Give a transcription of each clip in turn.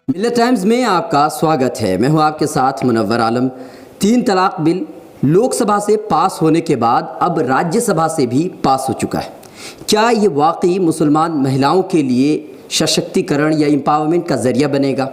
मिल्लत times में आपका स्वागत है। मैं हूं आपके साथ मुनव्वर आलम। 3 तलाक बिल लोकसभा से पास होने के बाद अब राज्यसभा से भी पास हो चुका है। क्या ये वाकई मुसलमान महिलाओं के लिए सशक्तिकरण या एम्पावरमेंट का ज़रिया बनेगा?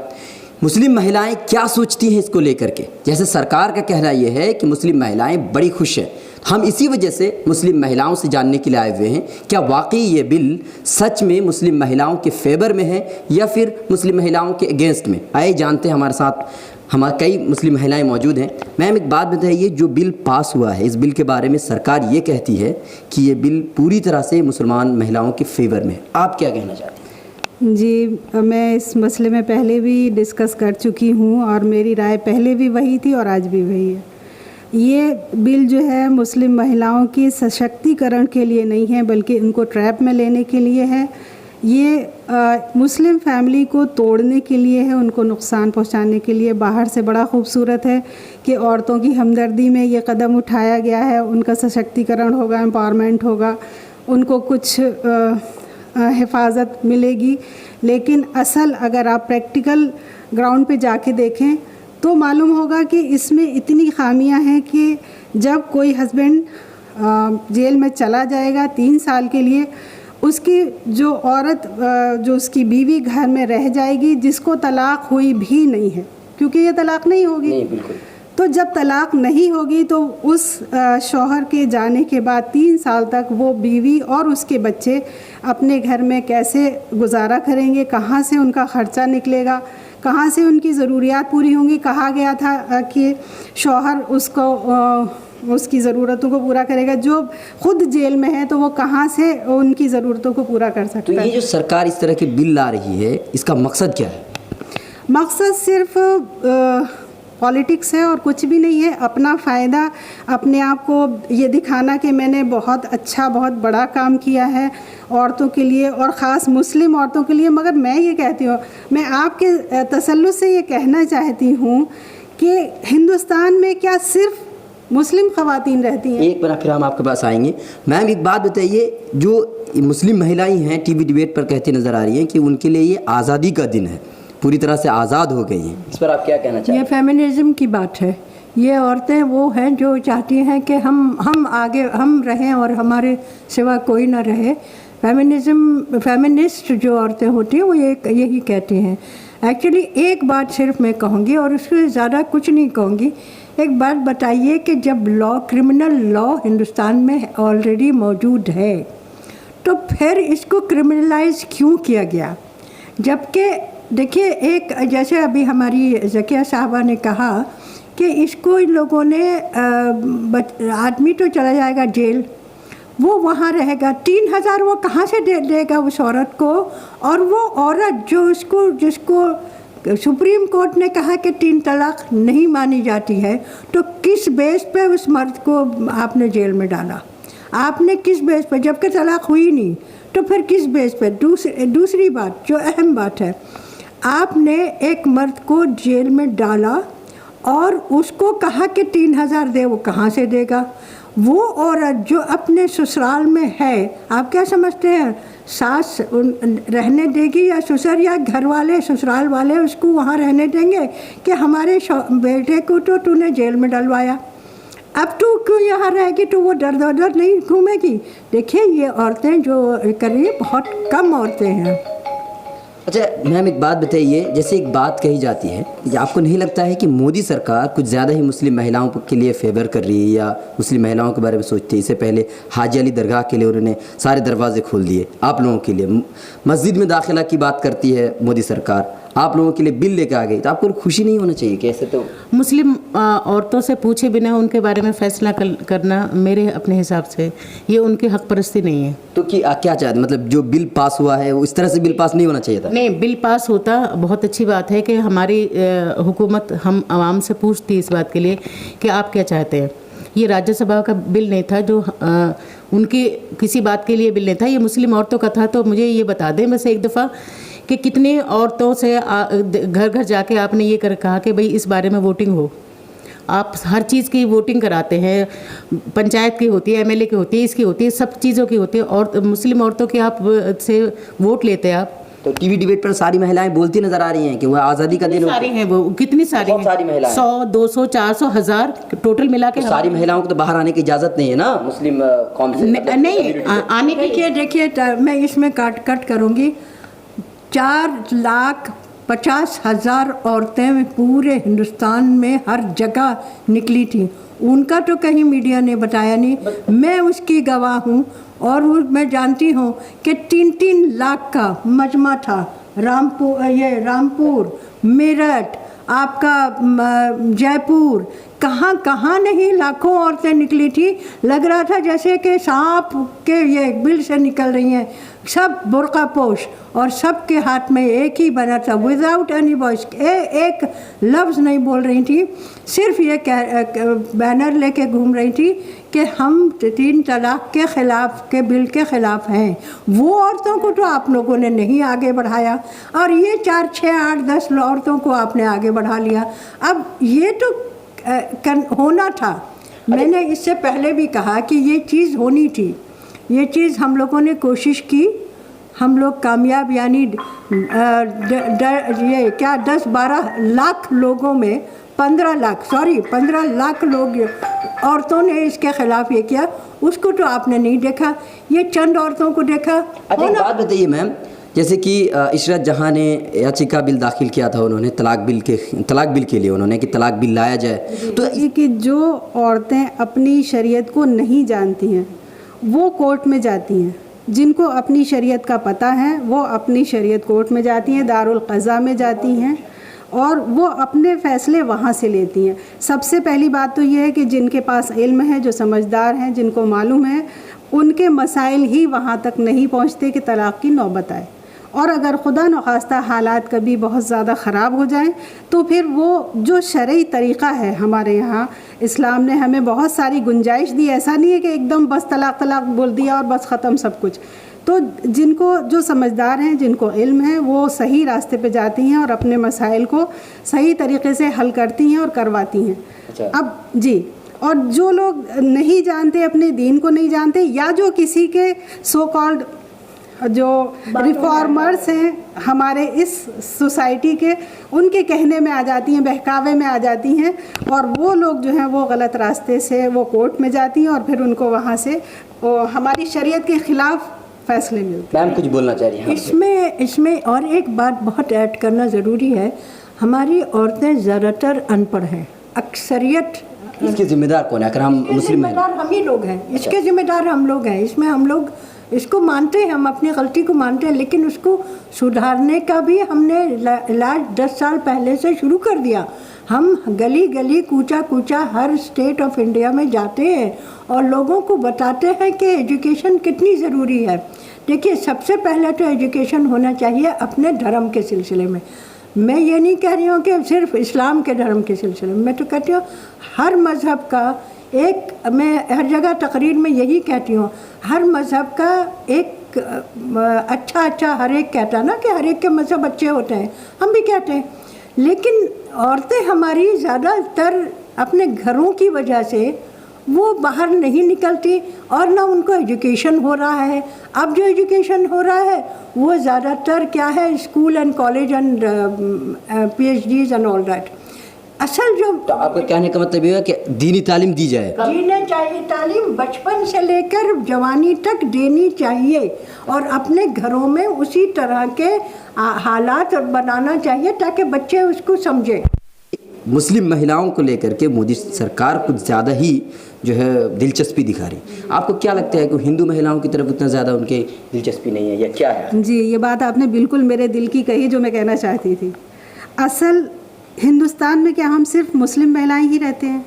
मुस्लिम महिलाएं क्या सोचती हैं इसको लेकर के? जैसे सरकार का कहना यह है कि मुस्लिम महिलाएं बड़ी खुश हैं। हम इसी वजह से मुस्लिम महिलाओं से जानने के लिए आए हुए हैं, क्या वाकई ये बिल सच में मुस्लिम महिलाओं के फेवर में है या फिर मुस्लिम महिलाओं के अगेंस्ट में? आइए जानते हैं। हमारे साथ हमारे कई मुस्लिम महिलाएं मौजूद हैं। मैम, एक बात बताइए, जो बिल पास हुआ है, इस बिल के बारे में सरकार ये कहती है कि ये बिल पूरी तरह से मुसलमान महिलाओं के फेवर में है। आप क्या कहना चाहते हैं? जी, मैं इस मसले में पहले भी डिस्कस कर चुकी हूँ और मेरी राय पहले भी वही थी और आज भी वही है। ये बिल जो है मुस्लिम महिलाओं की सशक्तिकरण के लिए नहीं है, बल्कि उनको ट्रैप में लेने के लिए है। ये मुस्लिम फैमिली को तोड़ने के लिए है, उनको नुकसान पहुंचाने के लिए। बाहर से बड़ा खूबसूरत है कि औरतों की हमदर्दी में ये कदम उठाया गया है, उनका सशक्तिकरण होगा, एम्पावरमेंट होगा, उनको कुछ हिफाजत मिलेगी। लेकिन असल अगर आप प्रैक्टिकल ग्राउंड पे जाके देखें तो मालूम होगा कि इसमें इतनी खामियां हैं कि जब कोई हस्बैंड जेल में चला जाएगा 3 साल के लिए, उसकी जो औरत जो उसकी बीवी घर में रह जाएगी, जिसको तलाक हुई भी नहीं है, क्योंकि ये तलाक नहीं होगी। नहीं, बिल्कुल। तो जब तलाक नहीं होगी तो उस शौहर के जाने के बाद 3 साल तक वो बीवी और उसके बच्चे अपने घर में कैसे गुजारा करेंगे, कहाँ से उनका ख़र्चा निकलेगा, कहाँ से उनकी ज़रूरियात पूरी होंगी। कहा गया था कि शौहर उसको उसकी ज़रूरतों को पूरा करेगा। जो खुद जेल में है तो वो कहाँ से उनकी ज़रूरतों को पूरा कर सकता है। तो ये जो सरकार इस तरह के बिल ला रही है, इसका मकसद क्या है? मकसद सिर्फ पॉलिटिक्स है और कुछ भी नहीं है। अपना फ़ायदा, अपने आप को ये दिखाना कि मैंने बहुत अच्छा, बहुत बड़ा काम किया है औरतों के लिए और ख़ास मुस्लिम औरतों के लिए। मगर मैं ये कहती हूँ, मैं आपके तसल्लुस से ये कहना चाहती हूँ कि हिंदुस्तान में क्या सिर्फ मुस्लिम ख़वातीन रहती हैं? एक बार फिर हम आपके पास आएंगे। मैम, एक बात बताइए, जो मुस्लिम महिलाएं हैं टीवी डिबेट पर कहती नज़र आ रही हैं कि उनके लिए ये आज़ादी का दिन है, पूरी तरह से आज़ाद हो गई हैं। इस पर आप क्या कहना चाहते हैं? ये फेमिनिज़म की बात है। ये औरतें वो हैं जो चाहती हैं कि हम आगे हम रहें और हमारे सिवा कोई ना रहे। फेमिनिस्ट जो औरतें होती हैं वो यही कहती हैं। एक्चुअली एक बात सिर्फ मैं कहूँगी और उससे ज़्यादा कुछ नहीं कहूँगी। एक बात बताइए कि जब क्रिमिनल लॉ हिंदुस्तान में ऑलरेडी मौजूद है तो फिर इसको क्रिमिनलाइज क्यों किया गया? जबकि देखिए, एक जैसे अभी हमारी ज़किया साहबा ने कहा कि इसको इन लोगों ने आदमी तो चला जाएगा जेल, वो वहाँ रहेगा, 3000 वो कहाँ से देगा उस औरत को? और वो औरत जिसको सुप्रीम कोर्ट ने कहा कि 3 तलाक नहीं मानी जाती है, तो किस बेस पे उस मर्द को आपने जेल में डाला? आपने किस बेस पे, जबकि तलाक हुई नहीं, तो फिर किस बेस पे? दूसरी बात जो अहम बात है, आपने एक मर्द को जेल में डाला और उसको कहा कि 3000 दे, वो कहाँ से देगा? वो औरत जो अपने ससुराल में है, आप क्या समझते हैं, सास रहने देगी या ससुर या घर वाले ससुराल वाले उसको वहाँ रहने देंगे कि हमारे बेटे को तो तूने जेल में डलवाया, अब तू क्यों यहाँ रहेगी? तो वो डर नहीं घूमेगी। देखिए, ये औरतें जो कर रही है, बहुत कम औरतें हैं। अच्छा मैम, एक बात बताइए, जैसे एक बात कही जाती है, आपको नहीं लगता है कि मोदी सरकार कुछ ज़्यादा ही मुस्लिम महिलाओं के लिए फेवर कर रही है या मुस्लिम महिलाओं के बारे में सोचती है? इससे पहले हाजी अली दरगाह के लिए उन्होंने सारे दरवाजे खोल दिए आप लोगों के लिए। मस्जिद में दाखिला की बात करती है मोदी सरकार, आप लोगों के लिए बिल लेकर आ गई, तो आपको खुशी नहीं होना चाहिए? कैसे? तो मुस्लिम औरतों से पूछे बिना उनके बारे में फैसला करना मेरे अपने हिसाब से ये उनकी हक परस्ती नहीं है। तो क्या चाहते, मतलब जो बिल पास हुआ है वो इस तरह से बिल पास नहीं होना चाहिए था? नहीं, बिल पास होता बहुत अच्छी बात है कि हमारी हुकूमत हम आवाम से पूछती इस बात के लिए कि आप क्या चाहते हैं। ये राज्यसभा का बिल नहीं था, जो उनकी किसी बात के लिए बिल नहीं था, ये मुस्लिम औरतों का था। तो मुझे ये बता दें बस एक दफ़ा कि कितनी औरतों से घर घर जाके आपने ये कहा कि भाई इस बारे में वोटिंग हो? आप हर चीज़ की वोटिंग कराते हैं, पंचायत की होती है, एमएलए की होती है, इसकी होती है, सब चीज़ों की होती है। और मुस्लिम औरतों की आप से वोट लेते हैं आप, तो टीवी डिबेट पर सारी महिलाएं बोलती नजर आ रही हैं कि वह आज़ादी का दिन सारी हैं वो, कितनी सारी बहुत सारी महिलाएं 100 200 400 1000 टोटल मिला के तो सारी महिलाओं को तो बाहर आने की इजाज़त नहीं है ना मुस्लिम कौम से नहीं आने की देखिए मैं इसमें कट करूँगी। 4,50,000 औरतें पूरे हिंदुस्तान में हर जगह निकली थी। उनका तो कहीं मीडिया ने बताया नहीं, मैं उसकी गवाह हूँ। और मैं जानती हूँ कि 3-3 लाख का मजमा था। रामपुर, मेरठ, आपका जयपुर, कहाँ कहाँ नहीं लाखों औरतें निकली थी। लग रहा था जैसे कि सांप के ये बिल से निकल रही हैं। सब बुर्का पोश और सब के हाथ में एक ही बना था, विदाउट एनी वॉइस, एक लफ्ज़ नहीं बोल रही थी। सिर्फ ये बैनर लेके घूम रही थी कि हम 3 तलाक के ख़िलाफ़ के बिल के ख़िलाफ़ हैं। वो औरतों को तो आप लोगों ने नहीं आगे बढ़ाया और ये 4, 6, 8, 10 औरतों को आपने आगे बढ़ा लिया। अब ये तो होना था। मैंने इससे पहले भी कहा कि ये चीज़ होनी थी। ये चीज़ हम लोगों ने कोशिश की, हम लोग कामयाब, यानी ये क्या 10-12 लाख लोगों में 15 लाख लोग औरतों ने इसके ख़िलाफ़ ये किया। उसको तो आपने नहीं देखा, ये चंद औरतों को देखा। अच्छा एक बात बताइए मैम, जैसे कि इशरत जहाँ ने याचिका बिल दाखिल किया था, उन्होंने तलाक बिल के लिए उन्होंने कि तलाक बिल लाया जाए, तो कि जो औरतें अपनी शरीयत को नहीं जानती हैं वो कोर्ट में जाती हैं। जिनको अपनी शरीयत का पता है वो अपनी शरीयत कोर्ट में जाती हैं, दारुल क़ज़ा में जाती हैं और वो अपने फ़ैसले वहाँ से लेती हैं। सबसे पहली बात तो ये है कि जिनके पास इल्म है, जो समझदार हैं, जिनको मालूम है, उनके मसाइल ही वहाँ तक नहीं पहुँचते कि तलाक़ की नौबत आए। और अगर खुदा नखास्ता हालात कभी बहुत ज़्यादा ख़राब हो जाएं तो फिर वो जो शरई तरीक़ा है, हमारे यहाँ इस्लाम ने हमें बहुत सारी गुंजाइश दी। ऐसा नहीं है कि एकदम बस तलाक बोल दिया और बस ख़त्म सब कुछ। तो जिनको जो समझदार हैं, जिनको इल्म है, वो सही रास्ते पे जाती हैं और अपने मसाइल को सही तरीक़े से हल करती हैं और करवाती हैं। अच्छा। अब जी, और जो लोग नहीं जानते, अपने दीन को नहीं जानते, या जो किसी के सो कॉल्ड जो रिफॉर्मर्स हैं हमारे इस सोसाइटी के, उनके कहने में आ जाती हैं, बहकावे में आ जाती हैं और वो लोग जो हैं वो गलत रास्ते से वो कोर्ट में जाती हैं और फिर उनको वहाँ से हमारी शरीयत के ख़िलाफ़ फ़ैसले मिलते हैं। मैम कुछ बोलना चाह रही हैं? इसमें और एक बात बहुत ऐड करना ज़रूरी है। हमारी औरतें ज़्यादातर अनपढ़ हैं, अक्सरियत। इसके जिम्मेदार कौन है? अगर हम मुस्लिम हैं, हम ही लोग हैं, इसके ज़िम्मेदार हम लोग हैं। इसमें हम लोग इसको मानते हैं, हम अपनी गलती को मानते हैं, लेकिन उसको सुधारने का भी हमने इलाज 10 साल पहले से शुरू कर दिया। हम गली गली, कूचा कूचा हर स्टेट ऑफ इंडिया में जाते हैं और लोगों को बताते हैं कि एजुकेशन कितनी ज़रूरी है। देखिए, सबसे पहले तो एजुकेशन होना चाहिए अपने धर्म के सिलसिले में। मैं ये नहीं कह रही हूँ कि सिर्फ इस्लाम के धर्म के सिलसिले में, मैं तो कहती हूँ हर मज़हब का एक, मैं हर जगह तकरीर में यही कहती हूँ, हर मज़हब का एक अच्छा हर एक कहता है ना कि हर एक के मज़हब अच्छे होते हैं, हम भी कहते हैं। लेकिन औरतें हमारी ज़्यादातर अपने घरों की वजह से वो बाहर नहीं निकलती और ना उनको एजुकेशन हो रहा है। अब जो एजुकेशन हो रहा है वो ज़्यादातर क्या है, school and college and PhDs and all that. असल जो तो आपका कहने का मतलब ये है कि दीनी तालीम दी जाए, जीने चाहिए, तालीम बचपन से लेकर जवानी तक देनी चाहिए और अपने घरों में उसी तरह के हालात बनाना चाहिए ताकि बच्चे उसको समझें। मुस्लिम महिलाओं को लेकर के मोदी सरकार कुछ ज़्यादा ही जो है दिलचस्पी दिखा रही। आपको क्या लगता है कि हिंदू महिलाओं की तरफ उतना ज़्यादा उनके दिलचस्पी नहीं है या क्या है? जी, ये बात आपने बिल्कुल मेरे दिल की कही, जो मैं कहना चाहती थी। असल हिंदुस्तान में क्या हम सिर्फ मुस्लिम महिलाएं ही रहते हैं?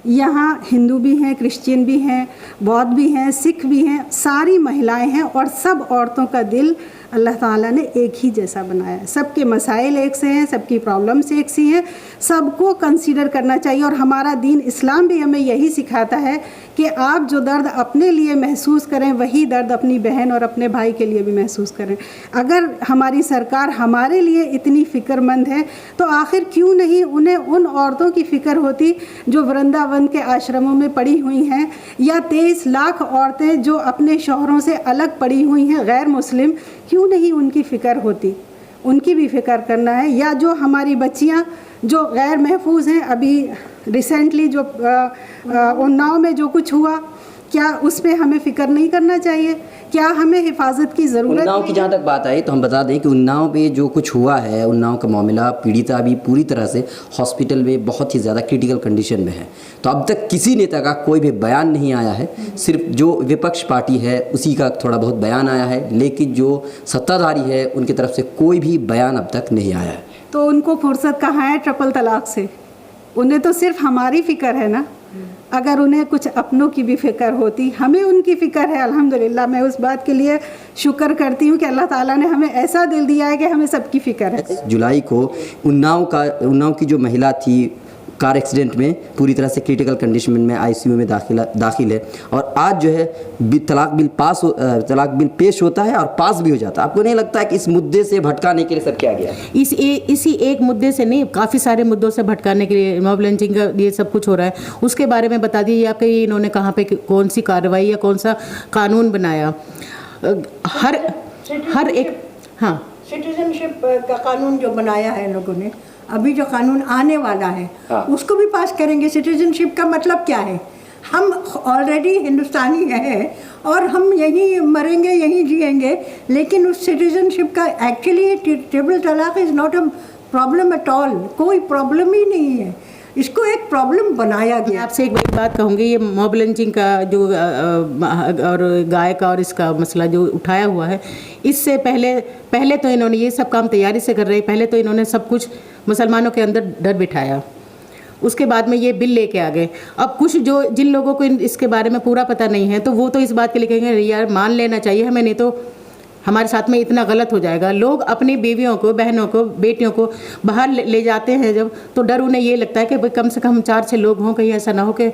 यहाँ हिंदू भी हैं, क्रिश्चियन भी हैं, बौद्ध भी हैं, सिख भी हैं, सारी महिलाएं हैं और सब औरतों का दिल अल्लाह ताला ने एक ही जैसा बनाया है। सबके मसाइल एक से हैं, सबकी प्रॉब्लम्स एक सी हैं, सबको कंसीडर करना चाहिए। और हमारा दीन इस्लाम भी हमें यही सिखाता है कि आप जो दर्द अपने लिए महसूस करें वही दर्द अपनी बहन और अपने भाई के लिए भी महसूस करें। अगर हमारी सरकार हमारे लिए इतनी फ़िक्रमंद है तो आखिर क्यों क्यों नहीं उन्हें उन औरतों की फ़िक्र होती जो वृंदावन के आश्रमों में पड़ी हुई हैं, या 23 लाख औरतें जो अपने शौहरों से अलग पड़ी हुई हैं गैर मुस्लिम, क्यों नहीं उनकी फ़िक्र होती? उनकी भी फ़िक्र करना है। या जो हमारी बच्चियां जो गैर महफूज हैं, अभी रिसेंटली जो उन्नाव में जो कुछ हुआ, क्या उस पर हमें फ़िक्र नहीं करना चाहिए? क्या हमें हिफाजत की ज़रूरत? उन्नाव की जहाँ तक बात आई तो हम बता दें कि उन्नाव पे जो कुछ हुआ है, उन्नाव का मामला, पीड़िता अभी पूरी तरह से हॉस्पिटल में बहुत ही ज़्यादा क्रिटिकल कंडीशन में है। तो अब तक किसी नेता का कोई भी बयान नहीं आया है, सिर्फ जो विपक्ष पार्टी है उसी का थोड़ा बहुत बयान आया है, लेकिन जो सत्ताधारी है उनकी तरफ से कोई भी बयान अब तक नहीं आया है। तो उनको फुर्सत कहाँ है ट्रिपल तलाक से? उन्हें तो सिर्फ हमारी फ़िक्र है ना। अगर उन्हें कुछ अपनों की भी फ़िक्र होती, हमें उनकी फ़िक्र है अल्हम्दुलिल्लाह। मैं उस बात के लिए शुक्र करती हूँ कि अल्लाह ताला ने हमें ऐसा दिल दिया है कि हमें सबकी फ़िक्र है। जुलाई को उन्नाव की जो महिला थी कार एक्सीडेंट में पूरी तरह से क्रिटिकल कंडीशन में आईसीयू में दाखिल है, और आज जो है तलाक बिल पेश होता है और पास भी हो जाता है। आपको नहीं लगता है कि इस मुद्दे से भटकाने के लिए सब किया गया है? इसी एक मुद्दे से नहीं, काफ़ी सारे मुद्दों से भटकाने के लिए मॉब लिंचिंग का ये सब कुछ हो रहा है। उसके बारे में बता दीजिए आपके इन्होंने कहाँ पे कौन सी कार्रवाई या कौन सा कानून बनाया? हर एक, हाँ, सिटीजनशिप का कानून जो बनाया है लोगों ने, अभी जो कानून आने वाला है उसको भी पास करेंगे। सिटीजनशिप का मतलब क्या है? हम ऑलरेडी हिंदुस्तानी हैं और हम यहीं मरेंगे, यहीं जिएंगे, लेकिन उस सिटीजनशिप का एक्चुअली ट्रिपल तलाक is not a problem at all. कोई प्रॉब्लम ही नहीं है, इसको एक प्रॉब्लम बनाया गया। आपसे एक बात कहूँगी, ये मॉब लिंचिंग का जो और गाय का और इसका मसला जो उठाया हुआ है, इससे पहले तो इन्होंने ये सब काम तैयारी से कर रहे, पहले तो इन्होंने सब कुछ मुसलमानों के अंदर डर बिठाया, उसके बाद में ये बिल लेके आ गए। अब कुछ जिन लोगों को इसके बारे में पूरा पता नहीं है तो वो तो इस बात के लिए कहेंगे यार मान लेना चाहिए हमें, नहीं तो हमारे साथ में इतना गलत हो जाएगा। लोग अपनी बीवियों को, बहनों को, बेटियों को बाहर ले जाते हैं जब, तो डर उन्हें ये लगता है कि भाई कम से कम 4-6 लोग हों, कहीं ऐसा ना हो कि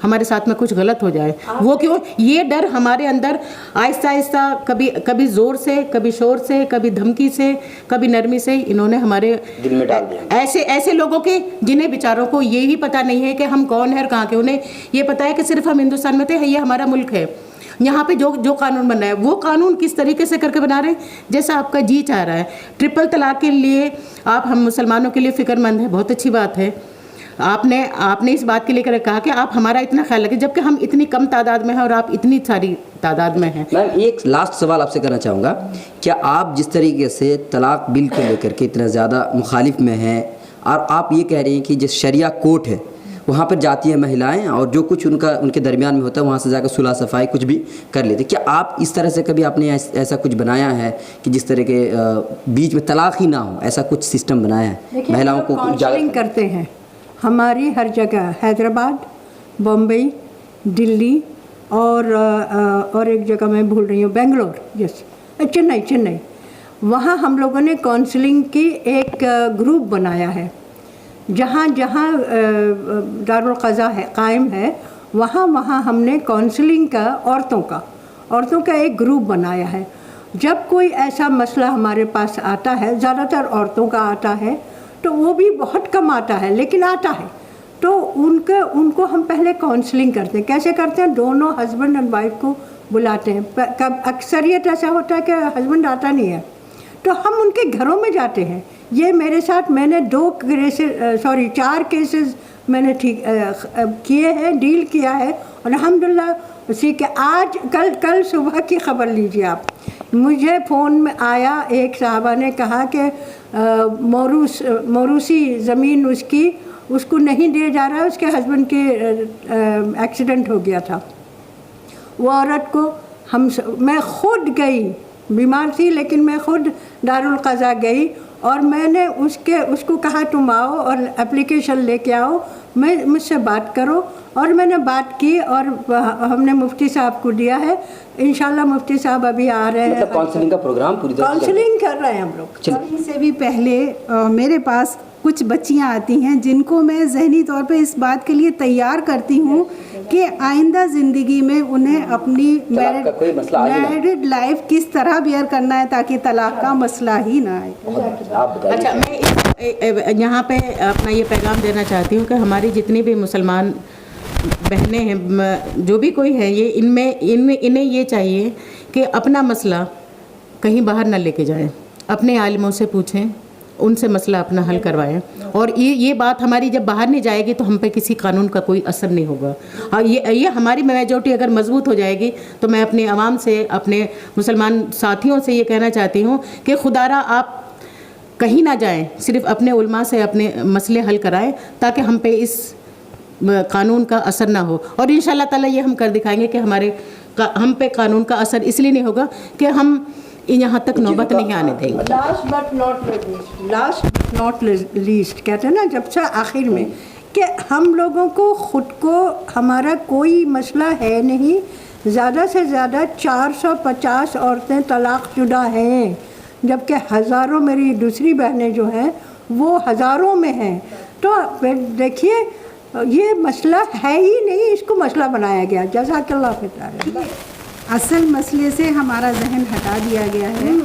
हमारे साथ में कुछ गलत हो जाए। वो क्यों? ये डर हमारे अंदर आहिस्ता आहिस्ता कभी ज़ोर से, कभी शोर से, कभी धमकी से, कभी नरमी से इन्होंने हमारे दिल में डाल दिया। ऐसे लोगों के जिन्हें बेचारों को ये ही पता नहीं है कि हम कौन है और कहाँ के, उन्हें ये पता है कि सिर्फ हम हिंदुस्तान में थे, ये हमारा मुल्क है, यहाँ पे जो कानून बन रहा है वो कानून किस तरीके से करके बना रहे हैं जैसा आपका जी चाह रहा है। ट्रिपल तलाक के लिए आप हम मुसलमानों के लिए फ़िक्रमंद है, बहुत अच्छी बात है। आपने इस बात के लिए कहा कि आप हमारा इतना ख्याल रखें, जबकि हम इतनी कम तादाद में हैं और आप इतनी सारी तादाद में हैं। मैं एक लास्ट सवाल आपसे करना चाहूँगा, क्या आप जिस तरीके से तलाक बिल को लेकर के इतना ज़्यादा मुखालिफ में हैं और आप ये कह रहे हैं कि जिस शरिया कोर्ट है वहाँ पर जाती हैं महिलाएं और जो कुछ उनके दरमियान में होता है वहाँ से जाकर सुलह सफाई कुछ भी कर लेते, क्या आप इस तरह से कभी आपने ऐसा कुछ बनाया है कि जिस तरह के बीच में तलाक ही ना हो, ऐसा कुछ सिस्टम बनाया है? महिलाओं को काउंसलिंग करते हैं हमारी हर जगह, हैदराबाद, बम्बई, दिल्ली और एक जगह मैं भूल रही हूँ, बेंगलोर, यस, चेन्नई। वहाँ हम लोगों ने काउंसलिंग की एक ग्रुप बनाया है। जहाँ दारुल क़ज़ा है कायम है, वहाँ हमने काउंसलिंग का औरतों का एक ग्रुप बनाया है। जब कोई ऐसा मसला हमारे पास आता है, ज़्यादातर औरतों का आता है, तो वो भी बहुत कम आता है लेकिन आता है, तो उनको हम पहले काउंसलिंग करते हैं। कैसे करते हैं? दोनों हस्बैंड एंड वाइफ को बुलाते हैं। कब अक्सरियत ऐसा होता है कि हस्बैंड आता नहीं है, तो हम उनके घरों में जाते हैं। ये मेरे साथ मैंने 4 केसेस मैंने ठीक किए हैं, डील किया है, और अल्हम्दुलिल्लाह उसी के आज कल सुबह की ख़बर लीजिए आप, मुझे फ़ोन में आया, एक साहबा ने कहा कि मौरूसी ज़मीन उसको नहीं दिया जा रहा है, उसके हस्बैंड के एक्सीडेंट हो गया था। वो औरत को मैं ख़ुद गई, बीमार थी लेकिन मैं ख़ुद दारुल क़ज़ा गई और मैंने उसको कहा तुम आओ और एप्लीकेशन लेके आओ, मुझसे बात करो, और मैंने बात की और हमने मुफ्ती साहब को दिया है। इंशाल्लाह मुफ्ती साहब अभी आ रहे हैं। मतलब काउंसलिंग का प्रोग्राम पूरी तरह काउंसलिंग कर रहे हैं हम लोग। शादी से भी पहले मेरे पास कुछ बच्चियां आती हैं जिनको मैं ज़हनी तौर पे इस बात के लिए तैयार करती हूँ कि आइंदा ज़िंदगी में उन्हें अपनी तलाक का कोई मसला आए ना। मैरिड लाइफ किस तरह बियर करना है ताकि तलाक का मसला ही ना आए। आप बताइए। अच्छा, मैं यहाँ पे अपना ये पैगाम देना चाहती हूँ कि हमारी जितनी भी मुसलमान बहनें हैं, जो भी कोई है, ये इन्हें ये चाहिए कि अपना मसला कहीं बाहर ना लेके जाएं, अपने आलिमों से पूछें, उनसे मसला अपना हल करवाएं। और ये बात हमारी जब बाहर नहीं जाएगी तो हम पे किसी कानून का कोई असर नहीं होगा। और ये हमारी मेजॉरिटी अगर मजबूत हो जाएगी तो मैं अपने आवाम से, अपने मुसलमान साथियों से ये कहना चाहती हूँ कि खुदारा आप कहीं ना जाएं, सिर्फ अपने उलमा से अपने मसले हल कराएं ताकि हम पे इस कानून का असर ना हो। और इंशाल्लाह ताला ये हम कर दिखाएंगे कि हम पे कानून का असर इसलिए नहीं होगा कि हम यहाँ तक नौबत नहीं आने देंगे। लास्ट बट नॉट लीस्ट कहते हैं ना, जब से आखिर में, कि हम लोगों को ख़ुद को हमारा कोई मसला है नहीं। ज़्यादा से ज़्यादा 450 औरतें तलाक़शुदा हैं, जबकि हज़ारों मेरी दूसरी बहनें जो हैं वो हज़ारों में हैं। तो देखिए, ये मसला है ही नहीं, इसको मसला बनाया गया। जज़ाकल्लाह खैर। असल मसले से हमारा जहन हटा दिया गया है।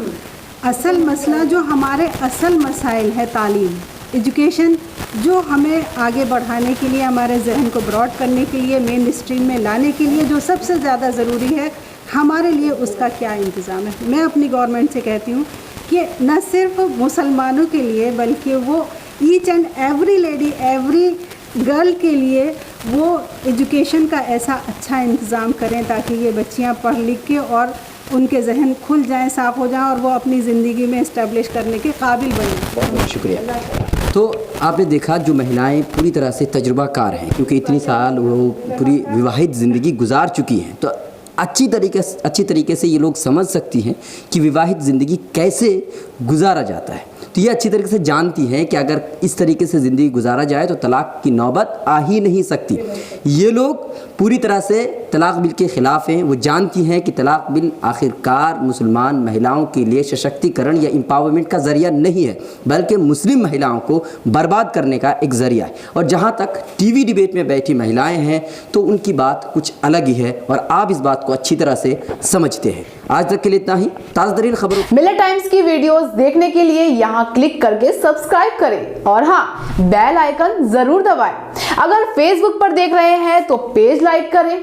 असल मसला जो हमारे असल मसाइल है, तालीम, एजुकेशन, जो हमें आगे बढ़ाने के लिए, हमारे जहन को ब्रॉड करने के लिए, मेन स्ट्रीम में लाने के लिए जो सबसे ज़्यादा ज़रूरी है, हमारे लिए उसका क्या इंतज़ाम है। मैं अपनी गवर्नमेंट से कहती हूँ कि न सिर्फ मुसलमानों के लिए बल्कि वो each and every lady, every girl के लिए वो एजुकेशन का ऐसा अच्छा इंतज़ाम करें ताकि ये बच्चियां पढ़ लिख के और उनके जहन खुल जाएं, साफ़ हो जाएं और वो अपनी ज़िंदगी में इस्टेब्लिश करने के काबिल बनें। बहुत बहुत शुक्रिया। तो आपने देखा जो महिलाएं पूरी तरह से तजुर्बाकार हैं, क्योंकि इतनी साल वो पूरी विवाहित ज़िंदगी गुजार चुकी हैं, तो अच्छी तरीके से ये लोग समझ सकती हैं कि विवाहित ज़िंदगी कैसे गुजारा जाता है। तो ये अच्छी तरीके से जानती हैं कि अगर इस तरीके से ज़िंदगी गुजारा जाए तो तलाक की नौबत आ ही नहीं सकती। ये लोग पूरी तरह से तलाक बिल के ख़िलाफ़ हैं। वो जानती हैं कि तलाक बिल आखिरकार मुसलमान महिलाओं के लिए सशक्तिकरण या एम्पावरमेंट का ज़रिया नहीं है, बल्कि मुस्लिम महिलाओं को बर्बाद करने का एक ज़रिया है। और जहाँ तक टीवी डिबेट में बैठी महिलाएं हैं तो उनकी बात कुछ अलग ही है और आप इस बात को अच्छी तरह से समझते हैं। आज तक के लिए इतना ही। ताज़ा तरीन खबरों मिलत टाइम्स की वीडियोस देखने के लिए यहाँ क्लिक करके सब्सक्राइब करें और हाँ, बेल आइकन जरूर दबाएं। अगर फेसबुक पर देख रहे हैं तो पेज लाइक करें।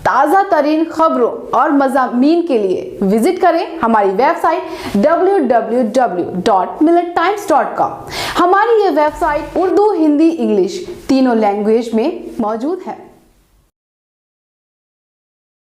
ताज़ा तरीन खबरों और मज़ामीन के लिए विजिट करें हमारी वेबसाइट www.millettimes.com। हमारी ये वेबसाइट उर्दू, हिंदी, इंग्लिश तीनों लैंग्वेज में मौजूद है।